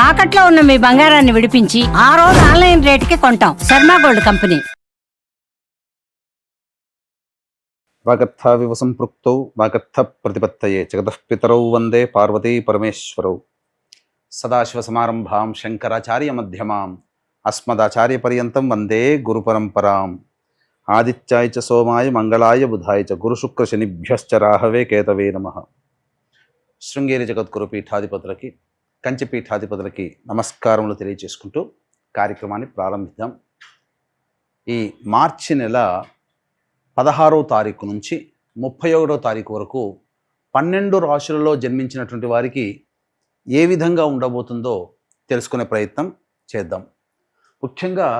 తాకట్లో ఉన్న మీ బంగారాన్ని విడిపించి ఆ రోజు ఆన్లైన్ రేటుకి కొంటాం. Sharma gold company. వాగర్థావివ సంపృక్తౌ వాగర్థ ప్రతిపత్తయే జగతఃపితరౌ వందే పార్వతీ పరమేశ్వరౌ. సదాశివసమారంభాం శంకరాచార్య మధ్యమాం అస్మదాచార్య పర్యంతం వందే గురు పరంపరాం. ఆదిత్యాయ చ సోమాయ మంగళాయ బుధాయ చ గురుశుక్ర శనిభ్యశ్చ రాహవే కేతవే నమః. శృంగేరి జగద్గురు పీఠాధిపతులకి, కంచి పీఠాధిపతులకి నమస్కారములు తెలియజేసుకుంటూ కార్యక్రమాన్ని ప్రారంభిద్దాం. ఈ మార్చి నెల 16వ తారీఖు నుంచి 31వ తారీఖు వరకు 12 రాశులలో జన్మించినటువంటి వారికి ఏ విధంగా ఉండబోతుందో తెలుసుకునే ప్రయత్నం చేద్దాం. ముఖ్యంగా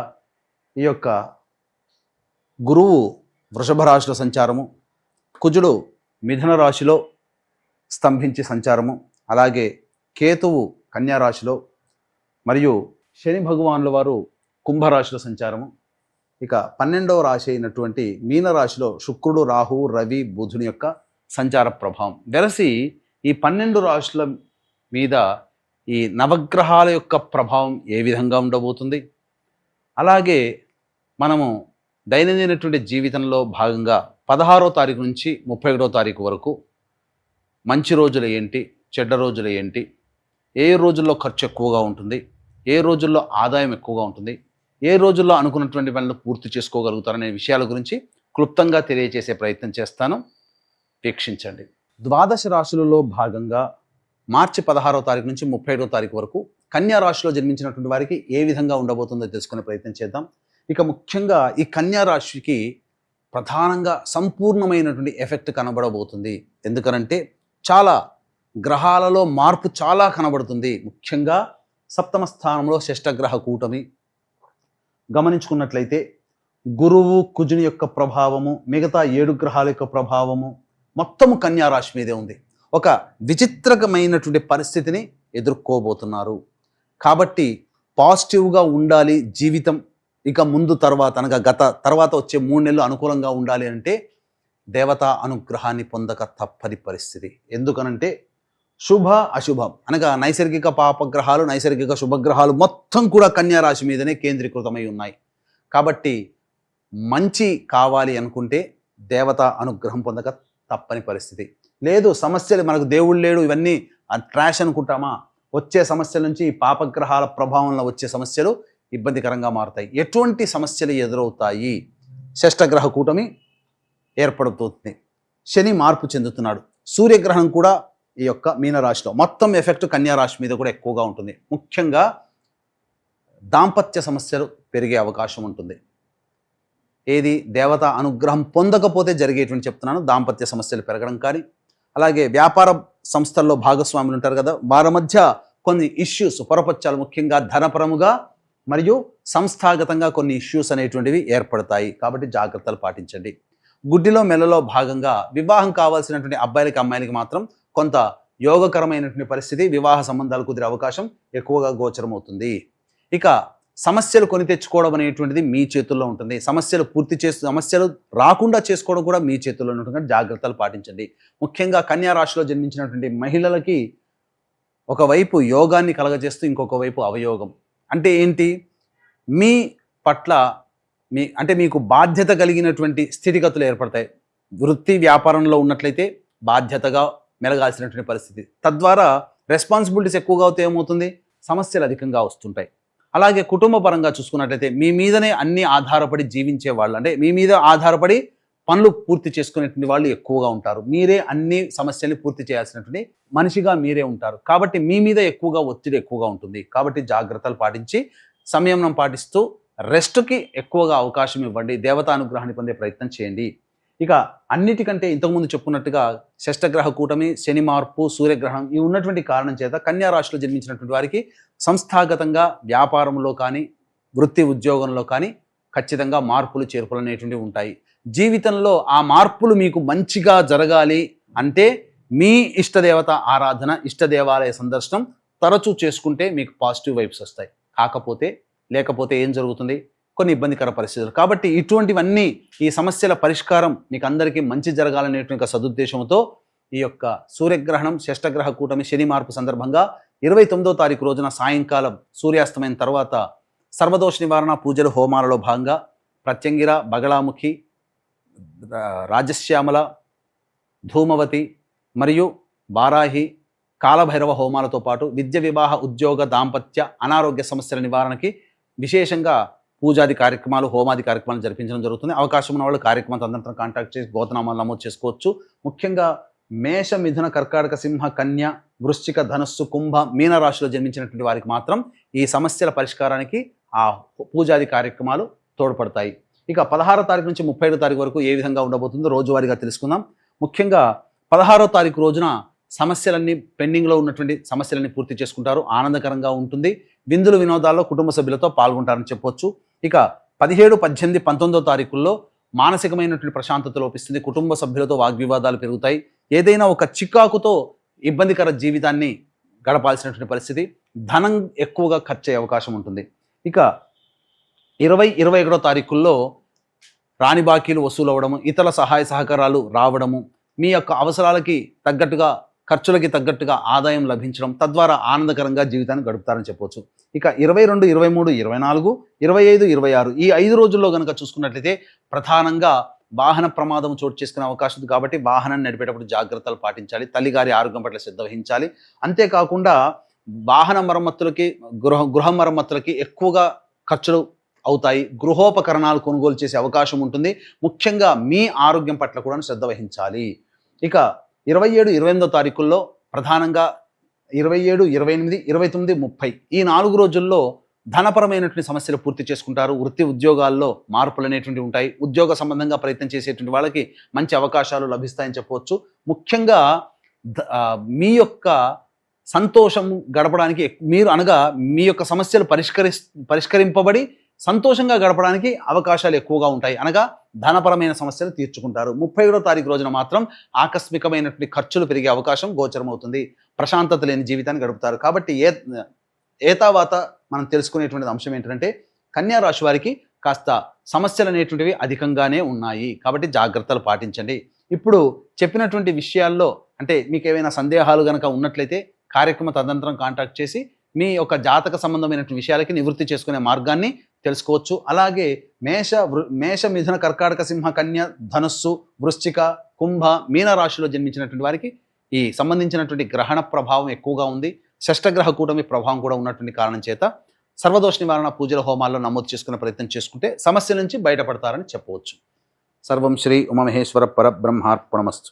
ఈ యొక్క గురువు వృషభ రాశిలో సంచారము, కుజుడు మిథున రాశిలో స్తంభించి సంచారము, అలాగే కేతువు కన్యా రాశిలో, మరియు శని భగవానుల వారు కుంభరాశిలో సంచారము. ఇక 12వ రాశి అయినటువంటి మీనరాశిలో శుక్రుడు, రాహువు, రవి, బుధుని యొక్క సంచార ప్రభావం వెరసి ఈ 12 రాశుల మీద ఈ నవగ్రహాల యొక్క ప్రభావం ఏ విధంగా ఉండబోతుంది, అలాగే మనము దైనందినటువంటి జీవితంలో భాగంగా 16వ తారీఖు నుంచి 31వ తారీఖు వరకు మంచి రోజులు ఏంటి, చెడ్డ రోజులు ఏంటి, ఏ రోజుల్లో ఖర్చు ఎక్కువగా ఉంటుంది, ఏ రోజుల్లో ఆదాయం ఎక్కువగా ఉంటుంది, ఏ రోజుల్లో అనుకున్నటువంటి పనులు పూర్తి చేసుకోగలుగుతారనే విషయాల గురించి క్లుప్తంగా తెలియజేసే ప్రయత్నం చేస్తాను. వీక్షించండి. ద్వాదశ రాశులలో భాగంగా మార్చి 16వ తారీఖు నుంచి 31వ తారీఖు వరకు కన్యా రాశిలో జన్మించినటువంటి వారికి ఏ విధంగా ఉండబోతుందో తెలుసుకునే ప్రయత్నం చేద్దాం. ఇక ముఖ్యంగా ఈ కన్యా రాశికి ప్రధానంగా సంపూర్ణమైనటువంటి ఎఫెక్ట్ కనబడబోతుంది. ఎందుకనంటే చాలా గ్రహాలలో మార్పు చాలా కనబడుతుంది. ముఖ్యంగా సప్తమ స్థానంలో షష్టగ్రహ కూటమి గమనించుకున్నట్లయితే గురువు, కుజుని యొక్క ప్రభావము, మిగతా 7 గ్రహాల యొక్క ప్రభావము మొత్తము కన్యా రాశి మీదే ఉంది. ఒక విచిత్రమైనటువంటి పరిస్థితిని ఎదుర్కోబోతున్నారు. కాబట్టి పాజిటివ్గా ఉండాలి జీవితం. ఇక ముందు తర్వాత అనగా తర్వాత వచ్చే 3 నెలలు అనుకూలంగా ఉండాలి అంటే దేవతా అనుగ్రహాన్ని పొందక తప్పని పరిస్థితి. ఎందుకనంటే శుభ అశుభం అనగా నైసర్గిక పాపగ్రహాలు, నైసర్గిక శుభగ్రహాలు మొత్తం కూడా కన్యా రాశి మీదనే కేంద్రీకృతమై ఉన్నాయి. కాబట్టి మంచి కావాలి అనుకుంటే దేవతా అనుగ్రహం పొందక తప్పని పరిస్థితి. లేదు సమస్యలు, మనకు దేవుడు లేడు, ఇవన్నీ ట్రాష్ అనుకుంటామా, వచ్చే సమస్యల నుంచి ఈ పాపగ్రహాల ప్రభావంలో వచ్చే సమస్యలు ఇబ్బందికరంగా మారుతాయి. ఎటువంటి సమస్యలు ఎదురవుతాయి? షష్టగ్రహ కూటమి ఏర్పడుతుంది, శని మార్పు చెందుతున్నాడు, సూర్యగ్రహణం కూడా ఈ యొక్క మీనరాశిలో, మొత్తం ఎఫెక్ట్ కన్యా రాశి మీద కూడా ఎక్కువగా ఉంటుంది. ముఖ్యంగా దాంపత్య సమస్యలు పెరిగే అవకాశం ఉంటుంది. ఏది దేవతా అనుగ్రహం పొందకపోతే జరిగేటువంటి చెప్తున్నాను, దాంపత్య సమస్యలు పెరగడం కానీ, అలాగే వ్యాపార సంస్థల్లో భాగస్వాములు ఉంటారు కదా, వారి మధ్య కొన్ని ఇష్యూస్, పొరపచ్చాలు, ముఖ్యంగా ధనపరముగా మరియు సంస్థాగతంగా కొన్ని ఇష్యూస్ అనేటువంటివి ఏర్పడతాయి. కాబట్టి జాగ్రత్తలు పాటించండి. గుడ్డిలో మెల్లలో భాగంగా వివాహం కావాల్సినటువంటి అబ్బాయిలకి, అమ్మాయిలకి మాత్రం కొంత యోగకరమైనటువంటి పరిస్థితి, వివాహ సంబంధాలు కుదిరే అవకాశం ఎక్కువగా గోచరమవుతుంది. ఇక సమస్యలు కొని తెచ్చుకోవడం అనేటువంటిది మీ చేతుల్లో ఉంటుంది. సమస్యలు రాకుండా చేసుకోవడం కూడా మీ చేతుల్లో ఉంటుంది. జాగ్రత్తలు పాటించండి. ముఖ్యంగా కన్యా రాశిలో జన్మించినటువంటి మహిళలకి ఒకవైపు యోగాన్ని కలగజేస్తూ ఇంకొక వైపు అవయోగం. అంటే ఏంటి? మీ పట్ల మీకు బాధ్యత కలిగినటువంటి స్థితిగతులు ఏర్పడతాయి. వృత్తి వ్యాపారంలో ఉన్నట్లయితే బాధ్యతగా మెలగాల్సినటువంటి పరిస్థితి, తద్వారా రెస్పాన్సిబిలిటీస్ ఎక్కువగా అవుతే ఏమవుతుంది, సమస్యలు అధికంగా వస్తుంటాయి. అలాగే కుటుంబ పరంగా చూసుకున్నట్లయితే మీ మీదనే అన్ని ఆధారపడి జీవించే వాళ్ళు, అంటే మీ మీద ఆధారపడి పనులు పూర్తి చేసుకునేటువంటి వాళ్ళు ఎక్కువగా ఉంటారు. మీరే అన్ని సమస్యల్ని పూర్తి చేయాల్సినటువంటి మనిషిగా మీరే ఉంటారు. కాబట్టి మీ మీద ఒత్తిడి ఎక్కువగా ఉంటుంది. కాబట్టి జాగ్రత్తలు పాటించి సంయమనం పాటిస్తూ రెస్ట్కి ఎక్కువగా అవకాశం ఇవ్వండి. దేవతా అనుగ్రహాన్ని పొందే ప్రయత్నం చేయండి. ఇక అన్నిటికంటే ఇంతకుముందు చెప్పుకున్నట్టుగా షష్టగ్రహ కూటమి, శని మార్పు, సూర్యగ్రహణం ఇవి ఉన్నటువంటి కారణం చేత కన్యా రాశిలో జన్మించినటువంటి వారికి సంస్థాగతంగా వ్యాపారంలో కానీ, వృత్తి ఉద్యోగంలో కానీ ఖచ్చితంగా మార్పులు, చేర్పులు అనేటువంటివి ఉంటాయి. జీవితంలో ఆ మార్పులు మీకు మంచిగా జరగాలి అంటే మీ ఇష్టదేవత ఆరాధన, ఇష్ట దేవాలయ సందర్శనం తరచూ చేసుకుంటే మీకు పాజిటివ్ వైబ్స్ వస్తాయి. లేకపోతే ఏం జరుగుతుంది? కొన్ని ఇబ్బందికర పరిస్థితులు. కాబట్టి ఇటువంటివన్నీ, ఈ సమస్యల పరిష్కారం మీకు అందరికీ మంచి జరగాలనేటువంటి సదుద్దేశంతో ఈ యొక్క సూర్యగ్రహణం షష్టగ్రహ కూటమి శని మార్పు సందర్భంగా 29వ తారీఖు రోజున సాయంకాలం సూర్యాస్తమైన తర్వాత సర్వదోష నివారణ పూజలు హోమాలలో భాగంగా ప్రత్యంగిర, బగళాముఖి, రాజశ్యామల, ధూమవతి మరియు బారాహి, కాలభైరవ హోమాలతో పాటు విద్య, వివాహ, ఉద్యోగ, దాంపత్య, అనారోగ్య సమస్యల నివారణకి విశేషంగా పూజాది కార్యక్రమాలు, హోమాది కార్యక్రమాలు జరిపించడం జరుగుతుంది. అవకాశం ఉన్న వాళ్ళు కార్యక్రమం తదనంతరం కాంటాక్ట్ చేసి గోతనామాలు నమోదు చేసుకోవచ్చు. ముఖ్యంగా మేష, మిథున, కర్కాటక, సింహ, కన్య, వృశ్చిక, ధనస్సు, కుంభ, మీన రాశిలో జన్మించినటువంటి వారికి మాత్రం ఈ సమస్యల పరిష్కారానికి ఆ పూజాది కార్యక్రమాలు తోడ్పడతాయి. ఇక 16వ తారీఖు నుంచి 35వ తారీఖు వరకు ఏ విధంగా ఉండబోతుందో రోజువారీగా తెలుసుకుందాం. ముఖ్యంగా 16వ తారీఖు రోజున సమస్యలన్నీ పెండింగ్లో ఉన్నటువంటి సమస్యలన్నీ పూర్తి చేసుకుంటారు. ఆనందకరంగా ఉంటుంది. విందులు, వినోదాల్లో కుటుంబ సభ్యులతో పాల్గొంటారని చెప్పొచ్చు. ఇక 17, 18, 19వ తారీఖుల్లో మానసికమైనటువంటి ప్రశాంతత లోపిస్తుంది. కుటుంబ సభ్యులతో వాగ్వివాదాలు పెరుగుతాయి. ఏదైనా ఒక చికాకుతో ఇబ్బందికర జీవితాన్ని గడపాల్సినటువంటి పరిస్థితి, ధనం ఎక్కువగా ఖర్చు అయ్యే అవకాశం ఉంటుంది. ఇక 20, 21వ తారీఖుల్లో రాని బాకీలు వసూలు అవ్వడము, ఇతరుల సహాయ సహకారాలు రావడము, మీ యొక్క అవసరాలకి తగ్గట్టుగా, ఖర్చులకి తగ్గట్టుగా ఆదాయం లభించడం, తద్వారా ఆనందకరంగా జీవితాన్ని గడుపుతారని చెప్పవచ్చు. ఇక 22, 23, 24, 25, 26 ఈ 5 రోజుల్లో కనుక చూసుకున్నట్లయితే ప్రధానంగా వాహన ప్రమాదం చోటు చేసుకునే అవకాశం ఉంది. కాబట్టి వాహనాన్ని నడిపేటప్పుడు జాగ్రత్తలు పాటించాలి. తల్లిగారి ఆరోగ్యం పట్ల శ్రద్ధ వహించాలి. అంతేకాకుండా వాహన మరమ్మతులకి, గృహ మరమ్మతులకి ఎక్కువగా ఖర్చులు అవుతాయి. గృహోపకరణాలు కొనుగోలు చేసే అవకాశం ఉంటుంది. ముఖ్యంగా మీ ఆరోగ్యం పట్ల కూడా శ్రద్ధ వహించాలి. ఇక 27, 28వ తారీఖుల్లో ప్రధానంగా 27, 28, 29, 30 ఈ 4 రోజుల్లో ధనపరమైనటువంటి సమస్యలు పూర్తి చేసుకుంటారు. వృత్తి ఉద్యోగాల్లో మార్పులు అనేటువంటి ఉంటాయి. ఉద్యోగ సంబంధంగా ప్రయత్నం చేసేటువంటి వాళ్ళకి మంచి అవకాశాలు లభిస్తాయని చెప్పవచ్చు. ముఖ్యంగా మీ యొక్క సంతోషం గడపడానికి మీరు అనగా మీ యొక్క సమస్యలు పరిష్కరింపబడి సంతోషంగా గడపడానికి అవకాశాలు ఎక్కువగా ఉంటాయి. అనగా ధనపరమైన సమస్యలు తీర్చుకుంటారు. 31వ తారీఖు రోజున మాత్రం ఆకస్మికమైనటువంటి ఖర్చులు పెరిగే అవకాశం గోచరమవుతుంది. ప్రశాంతత లేని జీవితాన్ని గడుపుతారు. కాబట్టి ఏతావాత మనం తెలుసుకునేటువంటి అంశం ఏంటంటే కన్యా రాశి వారికి కాస్త సమస్యలు అనేటువంటివి అధికంగానే ఉన్నాయి. కాబట్టి జాగ్రత్తలు పాటించండి. ఇప్పుడు చెప్పినటువంటి విషయాల్లో అంటే మీకు ఏమైనా సందేహాలు కనుక ఉన్నట్లయితే కార్యక్రమ తదనంతరం కాంటాక్ట్ చేసి మీ యొక్క జాతక సంబంధమైనటువంటి విషయాలకి నివృత్తి చేసుకునే మార్గాన్ని తెలుసుకోవచ్చు. అలాగే మేష, మిథున, కర్కాటక, సింహ, కన్య, ధనస్సు, వృశ్చిక, కుంభ, మీన రాశిలో జన్మించినటువంటి వారికి ఈ సంబంధించినటువంటి గ్రహణ ప్రభావం ఎక్కువగా ఉంది. షష్టగ్రహ కూటమి ప్రభావం కూడా ఉన్నటువంటి కారణం చేత సర్వదోష నివారణ పూజల హోమాల్లో నమోదు చేసుకునే ప్రయత్నం చేసుకుంటే సమస్య నుంచి బయటపడతారని చెప్పవచ్చు. సర్వం శ్రీ ఉమామహేశ్వర పరబ్రహ్మార్పణమస్తు.